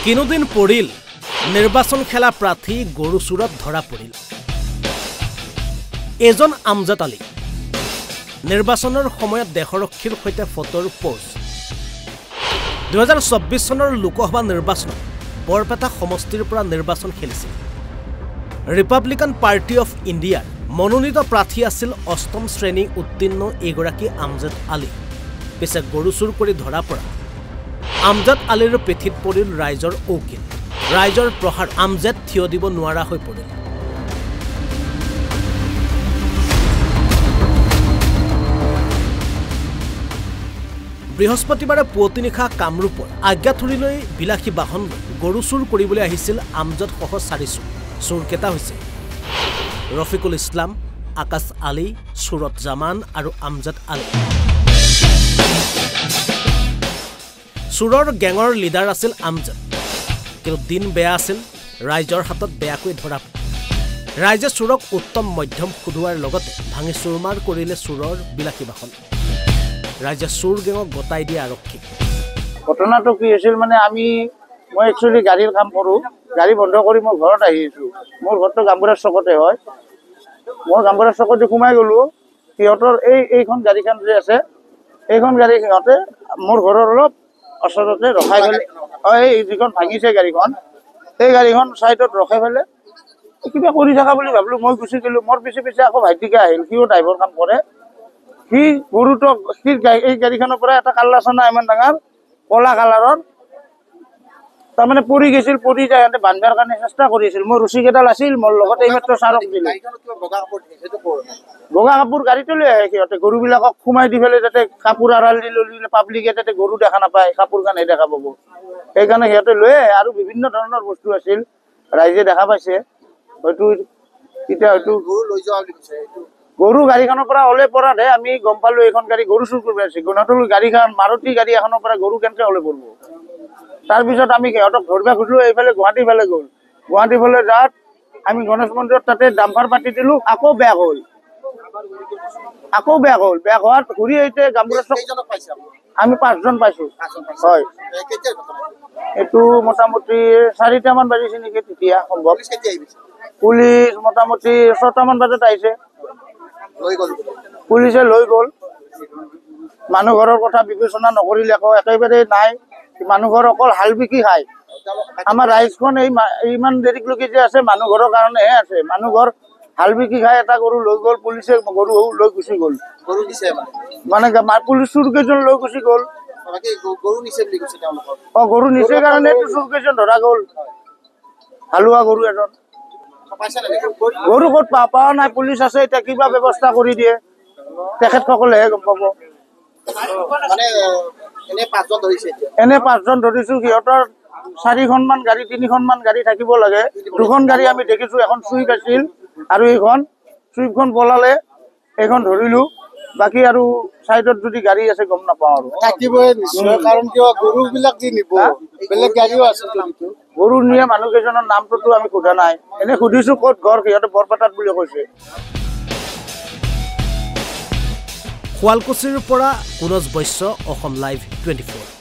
কিনুদিন পৰিল নিৰ্বাচন খেলা প্ৰাৰ্থী গৰু চুৰত ধৰা পৰিল এজন আমজাদ আলী নিৰ্বাচনৰ সময়ত দেশৰক্ষীৰ সৈতে ফটোৰ পোজ 2024 চনৰ লোকসভা নিৰ্বাচনত বৰপেটা সমষ্টিৰ পৰা নিৰ্বাচন খেলিছিল ৰিপাব্লিকান পাৰ্টি অফ ইণ্ডিয়াৰ মনোনীত প্ৰাৰ্থী আছিল অষ্টম শ্ৰেণী উত্তীৰ্ণ এগৰাকী আমজাদ আলী পিছে গৰু চুৰ কৰি ধৰা পৰা আমজাদ আলীৰ পিঠিত পৰিল ৰাইজৰ ঔকিল ৰাইজৰ প্ৰহাৰ আমজাদ থিয় দিব নোৱাৰা হৈ পৰিল বৃহস্পতিবাৰে পুৱতিনিশা কামৰূপৰ আজ্ঞাথুৰিলৈ বিলাসী বাহন গৰু চুৰ কৰিবলৈ আহিছিল আমজাদ সহ 4 চোৰকেইটা হৈছে ৰফিকুল ইছলাম আকাশ আলী সুৰত জামান আৰু আমজাদ আলী চুৰৰ গেঙৰ লিডাৰ আছিল আমজাদ কিন্তু দিন বেয়া আছিল ৰাইজৰ হাতত বেয়াকৈ ধৰা ৰাইজে চুৰক উত্তম মধ্যম খুদুৱাৰ লগতে ভাঙি চুৰমাৰ কৰিলে চুৰৰ বিলাসী বাহন ৰাইজে চুৰ গেঙক গতাই দিয়া আৰক্ষী ঘটনাটো কি হৈছিল মানে মই একচুৱেলি গাড়ীৰ কাম কৰোঁ গাড়ী বন্ধ কৰি মই ঘৰত আহিছোঁ মোৰ ঘৰটো গাম্বুৰাৰ চকতে হয় মই গাম্বুৰাৰ চকতে সোমাই গ'লোঁ সিহঁতৰ এইখন গাড়ীখন যে আছে এইখন গাড়ী সিহঁতে মোৰ ঘৰৰ অলপ ওচৰতে ৰখাই ফেলে এই যিখন ভাঙিছে গাড়ীখন সেই গাড়ীখন চাইডত ৰখাই ফেলে কিবা কৰি থকা বুলি ভাবিলোঁ মই গুচি গ'লোঁ মোৰ পিছে পিছে আকৌ ভাইটিকে আহিল সিও ড্ৰাইভৰ কাম কৰে সি গৰুটো এই গাড়ীখনৰ পৰা এটা কাল্লা চানা ইমান ডাঙৰ কলা কালাৰৰ তাৰমানে পৰি গৈছিল পৰি যায় সিহঁতে বান্ধাৰ কাৰণে চেষ্টা কৰিছিল মোৰ ৰছী কেইডাল আছিল মোৰ লগত এইমাত্ৰ চাৰক দিলে বগা কাপোৰ গাড়ীটো লৈ আহে সিহঁতে গৰুবিলাকক সোমাই দি পেলাই যাতে কাপোৰ আড়াল দি ল'লে পাব্লিকে যাতে গৰু দেখা নাপায় কাপোৰ কাৰণে দেখা পাব সেইকাৰণে সিহঁতে লৈ আহে আৰু বিভিন্ন ধৰণৰ বস্তু আছিল ৰাইজে দেখা পাইছে হয়তো এতিয়া হয়তো গৰু লৈ যোৱা বুলি কৈছে গৰু গাড়ীখনৰ পৰা ওলে পৰাতে আমি গম পালোঁ এইখন গাড়ী গৰু চুৰ কৰিব আছে নতুন গাড়ীখন মাৰুতি গাড়ী এখনৰ পৰা গৰু কেনেকৈ ওলে পৰিব তাৰপিছত আমি সিহঁতক ধৰিব খুজিলোঁ এইফালে গুৱাহাটী ফালে গ'ল গুৱাহাটী ফালে যাত আমি গণেশ মন্দিৰত তাতে ডাম্পাৰ পাতি দিলোঁ আকৌ বেয়া হ'ল বেয়া হোৱাত ঘূৰি আহিছে গাম্বুৰা চক আমি 5 জন পাইছোঁ হয় এইটো মোটামুটি 4টামান বাজিছে নেকি তেতিয়া সম্ভৱ পুলিচ মোটামুটি 6টামান বজাত আহিছে পুলিচে লৈ গ'ল মানুহ ঘৰৰ কথা বিবেচনা নকৰিলে আকৌ একেবাৰে নাই মানুহ ঘৰ অকল হাল বিকি খায় আমাৰ ৰাইজখন ইমান দেৰিলৈকে যে আছে মানুহ ঘৰৰ কাৰণেহে আছে মানুহ ঘৰ হাল বিকি খাই এটা গৰু লৈ গ'ল পুলিচে গৰু লৈ গুচি গ'ল মানে পুলিচ চুৰ কেইজন লৈ গুচি গ'ল গৰু নিছে কাৰণে চুৰ কেইজন ধৰা গ'ল হালোৱা গৰু এজন গৰু ক'ত পোৱা নাই পুলিচ আছে এতিয়া কিবা ব্যৱস্থা কৰি দিয়ে তেখেতসকলেহে গম পাব এনে 5 জন ধৰিছোঁ সিহঁতৰ 4খনমান গাড়ী 3খনমান গাড়ী থাকিব লাগে 2খন গাড়ী আমি দেখিছোঁ এখন চুইফ আছিল আৰু এইখন চুইফখন পলালে এইখন ধৰিলোঁ বাকী আৰু চাইডত যদি গাড়ী আছে গম নাপাওঁ আৰু থাকিবই নিশ্চয় কাৰণ কিয় গৰুবিলাক যি নিব বেলেগ গাড়ীও আছে গৰু নিয়ে মানুহকেইজনৰ নামটোতো আমি সোধা নাই এনে সুধিছোঁ ক'ত ঘৰ সিহঁতে বৰপেটাত বুলি কৈছে শুৱালকুছিৰ পৰা কুনজ বৈশ্য অসম লাইভ 24